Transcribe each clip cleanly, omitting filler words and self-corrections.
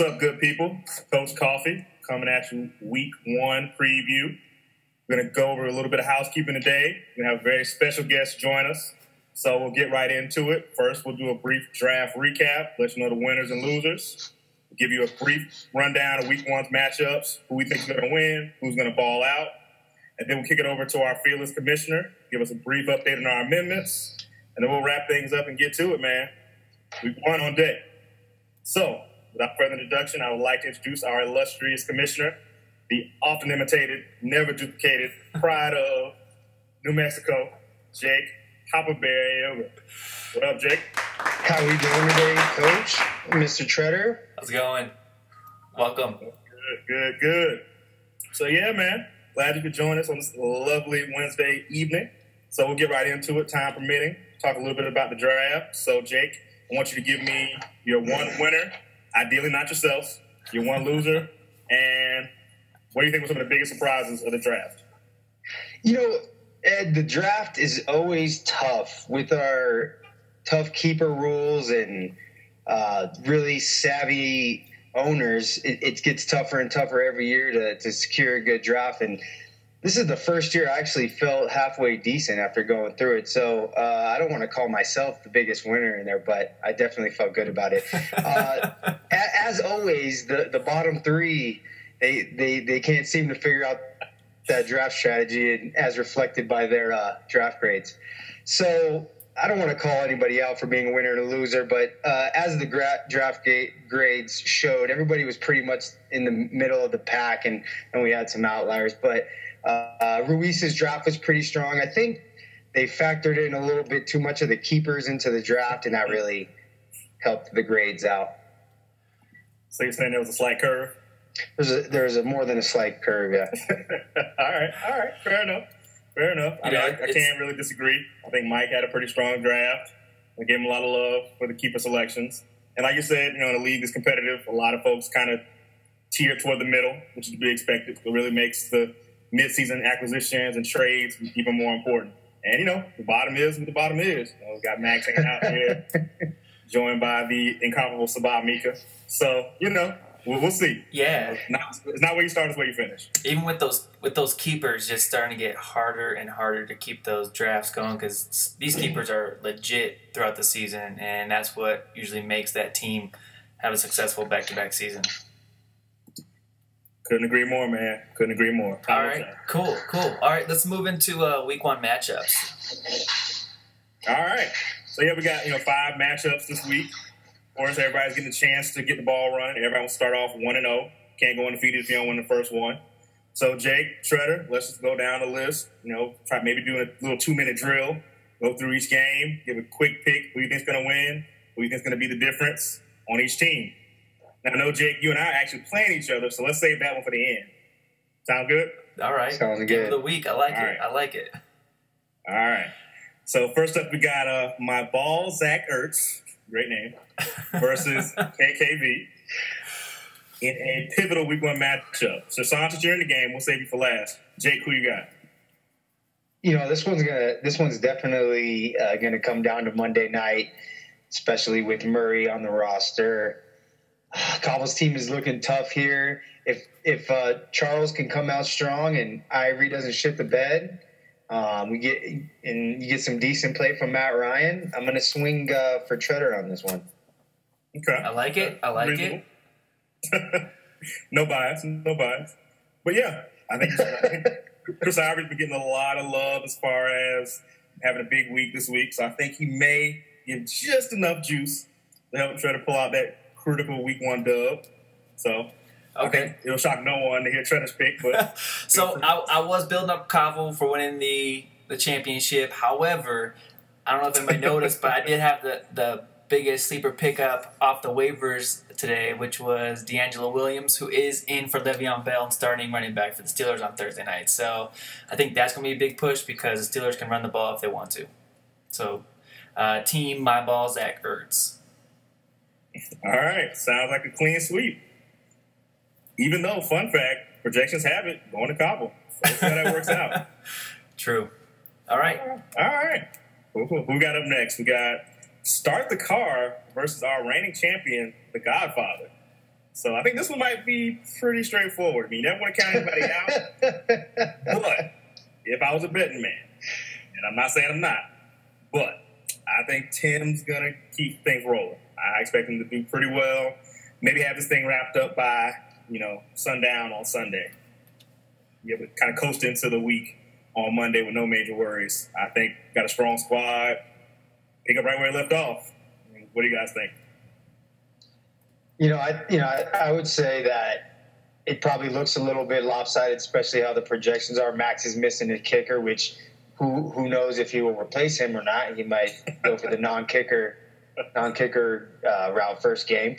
What's up, good people? Coach Coffee coming at you week one preview. We're going to go over a little bit of housekeeping today. We're going to have a very special guest join us. So we'll get right into it. First, we'll do a brief draft recap, let you know the winners and losers. We'll give you a brief rundown of week one's matchups, who we think is going to win, who's going to ball out. And then we'll kick it over to our fearless commissioner, give us a brief update on our amendments, and then we'll wrap things up and get to it, man. Week one on deck. So, without further introduction, I would like to introduce our illustrious commissioner, the often imitated, never duplicated pride of New Mexico, Jake Hopperberry. What up, Jake? How we doing today, Coach? Mr. Treader? How's it going? Welcome. Good. So, yeah, man, glad you could join us on this lovely Wednesday evening. So we'll get right into it, time permitting. Talk a little bit about the draft. So, Jake, I want you to give me your one winner, ideally not yourself, your one loser, and what do you think were some of the biggest surprises of the draft? You know, Ed, the draft is always tough with our tough keeper rules and really savvy owners. It gets tougher and tougher every year to secure a good draft. And this is the first year I actually felt halfway decent after going through it. So I don't want to call myself the biggest winner in there, but I definitely felt good about it. As always, the bottom three, they can't seem to figure out that draft strategy as reflected by their draft grades. So I don't want to call anybody out for being a winner and a loser, but as the draft grades showed, everybody was pretty much in the middle of the pack, and we had some outliers. But Ruiz's draft was pretty strong. I think they factored in a little bit too much of the keepers into the draft, and that really helped the grades out. So you're saying there was a slight curve? There's a more than a slight curve, yeah. All right. Fair enough. I can't really disagree. I think Mike had a pretty strong draft. We gave him a lot of love for the keeper selections. And like you said, the league is competitive. A lot of folks kind of teeter toward the middle, which is to be expected. It really makes the mid-season acquisitions and trades even more important. And, the bottom is what the bottom is. We've got Max hanging out here, joined by the incomparable Sabah Mika. So, we'll see. Yeah. It's not where you start, it's where you finish. Even with those keepers just starting to get harder and harder to keep those drafts going because these keepers are legit throughout the season, and that's what usually makes that team have a successful back-to-back season. Couldn't agree more, man. Couldn't agree more. All right. Cool. All right, let's move into week one matchups. All right. So, yeah, we got, 5 matchups this week. Of course, everybody's getting a chance to get the ball running. Everybody will start off 1-0. Can't go undefeated if you don't win the first one. So, Jake, Treader, let's just go down the list. Try maybe doing a little 2-minute drill. Go through each game. Give a quick pick. Who you think's going to win? Who you think's going to be the difference on each team? Now, I know, Jake, you and I are actually playing each other, so let's save that one for the end. Sound good? All right. Sounds good. Game of the week. I like it. Right. I like it. All right. So, first up, we got my ball, Zach Ertz. Great name. Versus KKV in a pivotal week one matchup. So, Santos, you're in the game. We'll save you for last. Jake, who you got? This one's definitely gonna come down to Monday night, especially with Murray on the roster. Cobble's team is looking tough here. If Charles can come out strong and Ivory doesn't shit the bed, you get some decent play from Matt Ryan. I'm gonna swing for Treader on this one. Okay, I like it. Reasonable. No bias. But yeah, I think Chris Ivory's been getting a lot of love as far as having a big week this week. So I think he may give just enough juice to help try to pull out that critical week one dub. So okay, it'll shock no one to hear Treader's pick. But so I was building up Cavo for winning the championship. However, I don't know if anybody noticed, but I did have the biggest sleeper pickup off the waivers today, which was D'Angelo Williams, who is in for Le'Veon Bell and starting running back for the Steelers on Thursday night. So I think that's going to be a big push because the Steelers can run the ball if they want to. So team my ball, Zach Ertz. All right. Sounds like a clean sweep. Even though, fun fact, projections have it going to Cabo. So let's see how that works out. True. All right. Cool. Who we got up next? We got Start the Car versus our reigning champion, the Godfather. So I think this one might be pretty straightforward. I mean, you never want to count anybody out. But if I was a betting man, and I'm not saying I'm not, but I think Tim's going to keep things rolling. I expect him to do pretty well. Maybe have this thing wrapped up by, sundown on Sunday. Yeah, but kind of coast into the week on Monday with no major worries. I think got a strong squad. Pick up right where he left off. What do you guys think? I would say that it probably looks a little bit lopsided, especially how the projections are. Max is missing a kicker, which who knows if he will replace him or not. He might go for the non-kicker route first game.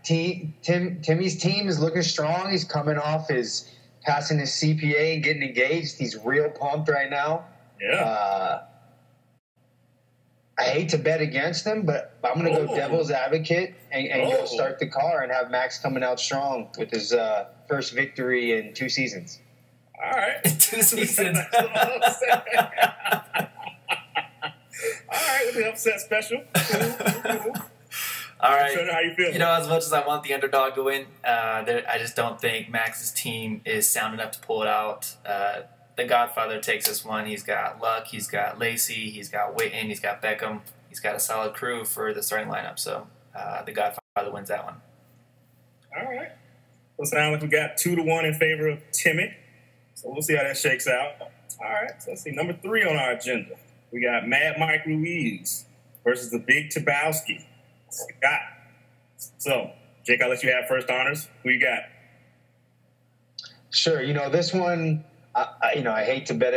Timmy's team is looking strong. He's coming off his passing his CPA and getting engaged. He's real pumped right now. Yeah. I hate to bet against him, but I'm going to go devil's advocate and go start the car and have Max coming out strong with his first victory in 2 seasons. All right. 2 seasons. All right, with the upset special. Cool. All right. Trevor, how you feeling? As much as I want the underdog to win, I just don't think Max's team is sound enough to pull it out. The Godfather takes this one. He's got Luck, he's got Lacey, he's got Witten, he's got Beckham. He's got a solid crew for the starting lineup. So the Godfather wins that one. All right. Well, it sounds like we got 2-1 in favor of Timmy. So we'll see how that shakes out. All right. So let's see. Number 3 on our agenda. We got Mad Mike Ruiz versus the Big Tabowski. Scott. So, Jake, I'll let you have first honors. Who you got? Sure. This one, I hate to bet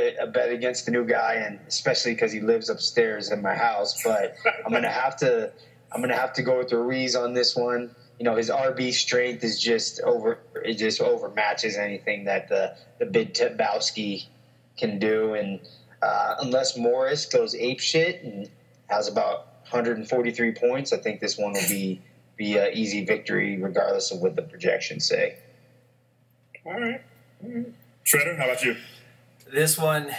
against the new guy, and especially because he lives upstairs in my house. But I'm gonna have to go with Ruiz on this one. His RB strength is just overmatches anything that the Big Tabowski can do, and unless Morris goes apeshit and has about 143 points, I think this one will be an easy victory regardless of what the projections say. All right. Shredder, how about you? This one,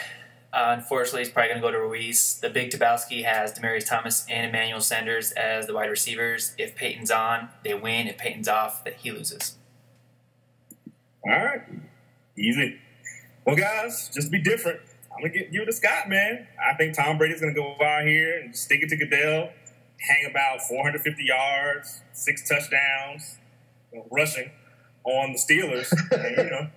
unfortunately, is probably going to go to Ruiz. The Big Tabowski has Demaryius Thomas and Emmanuel Sanders as the wide receivers. If Peyton's on, they win. If Peyton's off, then he loses. All right. Easy. Well, guys, just to be different, I'm going to give it to Scott, man. I think Tom Brady's going to go out here and stick it to Goodell, hang about 450 yards, 6 touchdowns, rushing on the Steelers, and,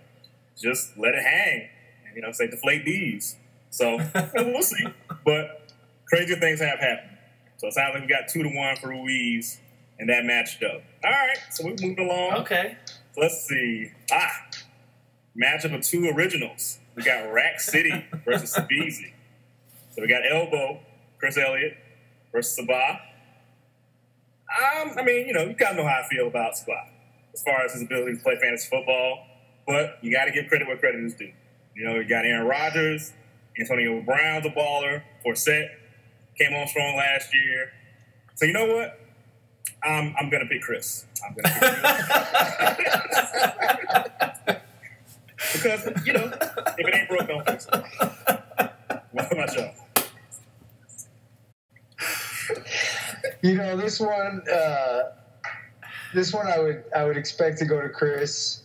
just let it hang, and, say deflate these. So we'll see. But crazier things have happened. So it sounds like we got 2-1 for Ruiz in that matchup. All right, so we moved along. Okay. So let's see. Matchup of 2 originals. We got Rack City versus Sabizi. So we got Elbow, Chris Elliott versus Sabah. You kind of know how I feel about Sabah as far as his ability to play fantasy football. But you got to give credit where credit is due. You got Aaron Rodgers, Antonio Brown's a baller, Forsett came on strong last year. So you know what? I'm going to pick Chris. Because, if it ain't broke, don't fix it. What about y'all? This one I would expect to go to Chris,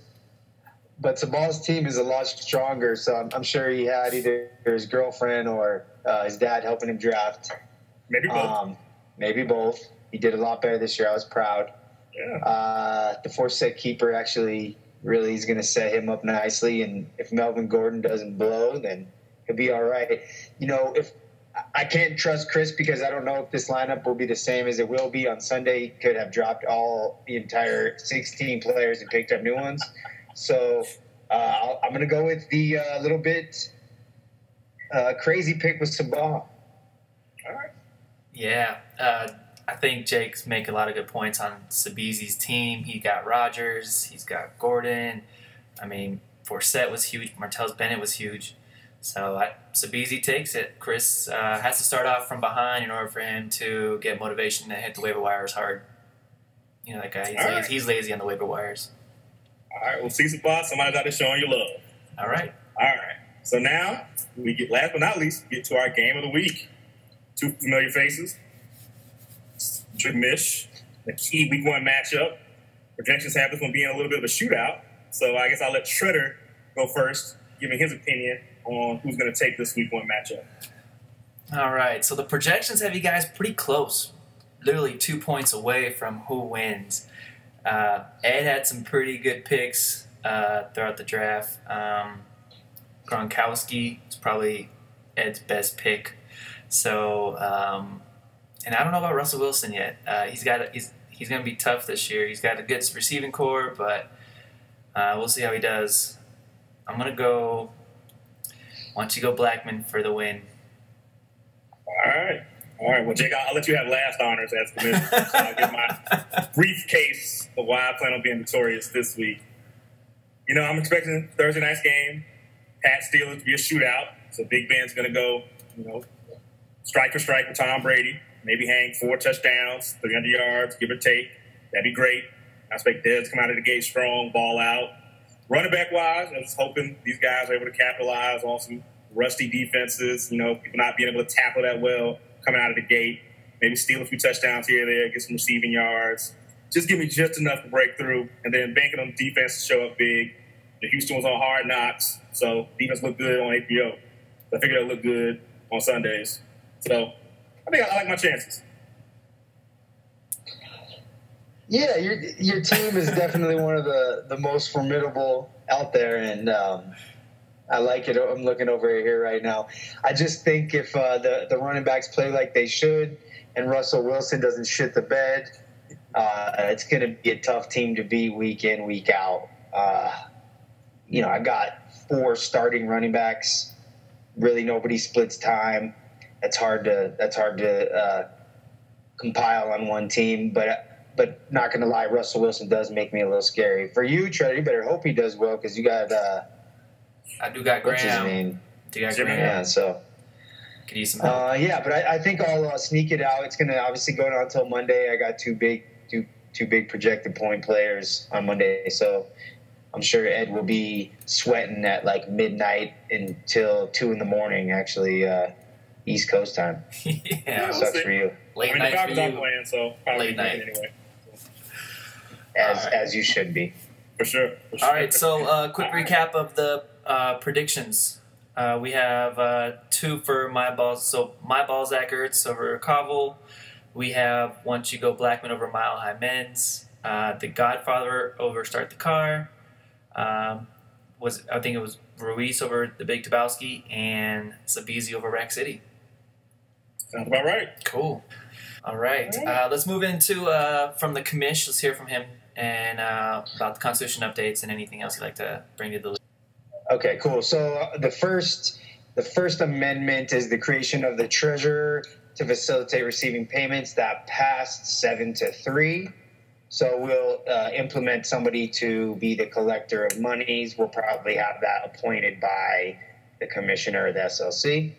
but Sabah's team is a lot stronger, so I'm sure he had either his girlfriend or his dad helping him draft. Maybe both. Maybe both. He did a lot better this year. I was proud. Yeah. The Forsett keeper actually really is going to set him up nicely, and if Melvin Gordon doesn't blow, then he'll be all right. If I can't trust Chris because I don't know if this lineup will be the same as it will be on Sunday. He could have dropped the entire 16 players and picked up new ones. So I'm going to go with the little bit crazy pick with Sabah. All right. Yeah. I think Jake's making a lot of good points on Sabizi's team. He got Rodgers. He's got Gordon. Forsett was huge. Martellus Bennett was huge. So Sabizi takes it. Chris has to start off from behind in order for him to get motivation to hit the waiver wires hard. That guy, he's lazy on the waiver wires. All right, well, see somebody's out there showing you love. All right. So now, last but not least, get to our game of the week. 2 familiar faces. Mish, the key week 1 matchup Projections have this one being a little bit of a shootout. So I guess I'll let Shredder go first, giving his opinion on who's going to take this week 1 matchup. All right. So the projections have you guys pretty close, literally 2 points away from who wins. Ed had some pretty good picks throughout the draft. Gronkowski is probably Ed's best pick. So, and I don't know about Russell Wilson yet. He's going to be tough this year. He's got a good receiving core, but we'll see how he does. I'm going to go. Why don't you go Blackman for the win? All right. Well, Jake, I'll let you have last honors as commissioner. So I'll give my brief case of why I plan on being victorious this week. You know, I'm expecting Thursday night's game, Pat Steelers, to be a shootout. So Big Ben's going to go, strike for strike with Tom Brady. Maybe hang 4 touchdowns, 300 yards, give or take. That'd be great. I expect Dez to come out of the gate strong, ball out. Running back-wise, I was hoping these guys are able to capitalize on some rusty defenses, people not being able to tackle that well coming out of the gate. Maybe steal a few touchdowns here or there, get some receiving yards. Just give me just enough to break through, and then banking on defense to show up big. The Houston was on Hard Knocks, so defense looked good on HBO. So I figured it'll look good on Sundays. So I think I like my chances. Yeah, your team is definitely one of the most formidable out there, and I like it. I'm looking over here right now. I just think if the running backs play like they should and Russell Wilson doesn't shit the bed, it's going to be a tough team to beat week in, week out. I got 4 starting running backs. Really, nobody splits time. That's hard to compile on one team, but not going to lie, Russell Wilson does make me a little scary. For you, Trey, you better hope he does well because you got I do got Graham. what's his name? Do you got Graham? Yeah, so Could use some help. but I think I'll sneak it out. It's going to obviously go down until Monday. I got two big projected point players on Monday, so I'm sure Ed will be sweating at like midnight until 2 a.m. actually, East Coast time. Yeah, sucks for you. Late the night Falcons for aren't you. playing, so probably Late night. anyway. As you should be. For sure. All right, so quick recap of the predictions. We have 2 for my balls. So my ball, Zach Ertz over Covell. We have Once You Go Blackman over Mile High Men's. The Godfather over Start the Car. I think it was Ruiz over the Big Tabowski, and Sabizi over Rack City. Sounds about right. Cool. All right. Let's move into from the commish. Let's hear from him and about the Constitution updates and anything else you'd like to bring to the league. Okay, cool. So the first amendment is the creation of the treasurer to facilitate receiving payments. That passed 7-3. So we'll implement somebody to be the collector of monies. We'll probably have that appointed by the commissioner of the SLC.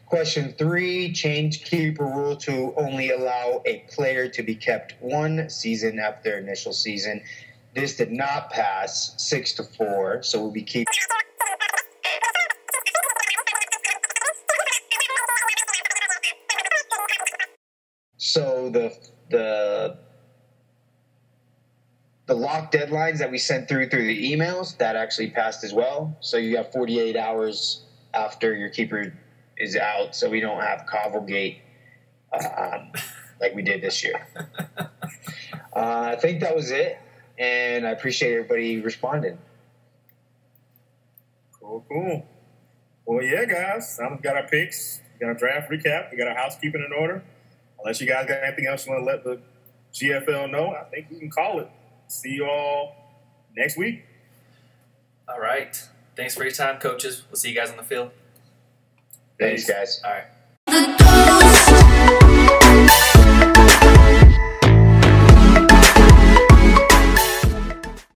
Question 3, change keeper rule to only allow a player to be kept 1 season after their initial season. This did not pass 6-4, so we'll be keeping. So the lock deadlines that we sent through the emails, that actually passed as well. So you have 48 hours after your keeper is out, so we don't have Covelgate like we did this year. I think that was it, and I appreciate everybody responding. Cool. Well, yeah, guys. We've got our picks. We got our draft recap. We got our housekeeping in order. Unless you guys got anything else you want to let the GFL know, I think we can call it. See you all next week. All right. Thanks for your time, coaches. We'll see you guys on the field. Thanks, guys. All right.